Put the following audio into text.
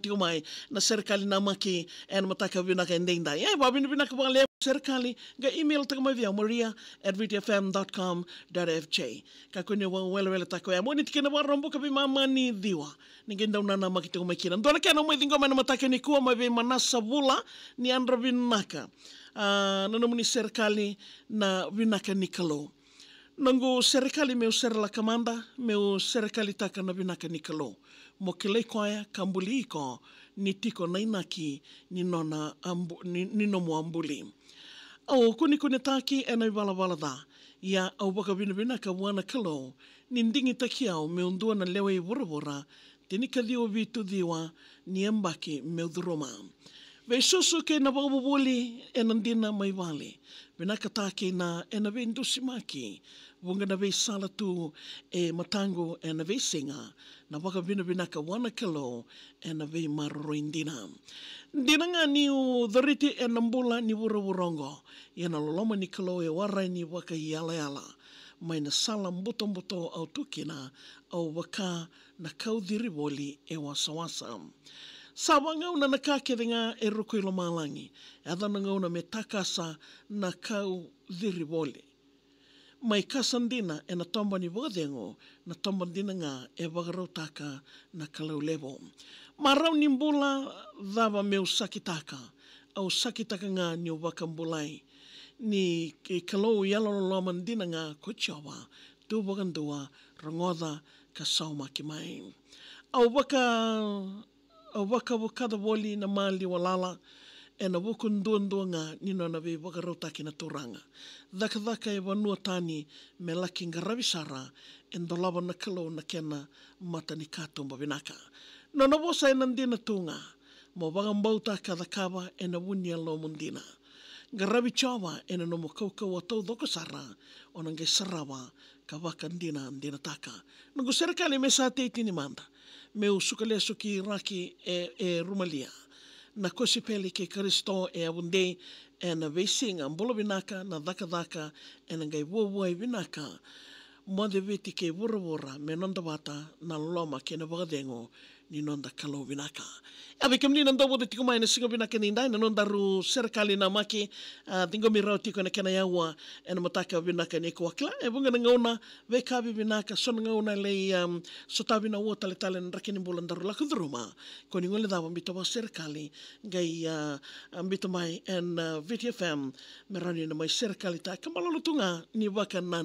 tio mai na serikali na maki en mataka vinaka endenda. Babin vinaka wale serikali ga email taka mai via maria@vtfm.com.fj. Ka kunya wa wele tako ya moni tikena wa rombo ka mama ni diwa. Ningen daw na maki taka mai kina. Ndona kana mai dingo mai mataka ni kuwa mai manasa bula ni andra vinaka. Nanamuni serikali na vinaka nikalo. Nangu serikali meu serla kamanda, meu serikali taka na vinaka nikalo. Mo kilei koia kambuli iko ni tiko na inaki ni nona ni nomo ambuli. Au kuni taki enai wala da. Ya au baka vinaka wana kalo. Ni ndingi takiao meu ndua na lewe I wura tini kadio vitu diwa ni embaki meu duroma. Ve susu ke na wabubuli enandina mai wale. Vinaka take na ena ve ndusimaki. Wunga na ve salatu e matango ena ve singa. Na waka vinaka wana kilo ena ve marroindina. Ndina nga ni u dhariti ena mbula ni wurongo. Iana loloma ni kilo e warai ni waka yala. Mai na sala mbuto au tukina au waka na kaudhiriboli e wasawasa. Sawa ngauna na kakerenga e ruko ilo malangi. Adana ngauna me takasa na kau dhiribole. Mai kasandina e na tomba ni wadhengo na tomba dina nga e wagarotaka na kalau lebo. Marau ni mbula dhava meu sakitaka. Au sakitaka nga ni wakambulai. Ni kalau yalololoma dina nga kuchawa. Tu wakandua rangoda ka saumaki mai. Au waka wakada woli na mali walala e na wukundua nga nino na we wakarotaki na turanga. Dhaka e wanua tani me laki ngaravisara e ndolava na kalo na kena matani katumba vinaka. No na wosa e nandina tunga mo wakambauta kadhakawa e na wunia lo mundina. Ngaravi chawa e na nomo kaukau atau dhokosara o nangai sarawa ka wakandina taka. Nungu serikali me sa teitini manda. Meu sukalea suki raki e rumalia. Na kosipeli ke Kristo e awunde e na veisinga mbolo vinaka na dhaka e na ngai wuai vinaka. Mwade viti ke wura me nonda wata na loma ke na wakadengo ni nonda kalau vinaka. Awe kem ni nanda wada tiko mai na singa vinaka ni indai na nonda ru serikali na maki tingo mirao tiko na kena yawa e na mataka vinaka ni kuakla. E bunga na ngauna vekavi vinaka sona ngauna lei sotavi na ua tale na rakini mbulan daru laku dhuruma. Koni ngole dawa mbito wa serikali gai mbito mai en VTFM merani na mai serikali ta kamalolo tunga ni waka nana.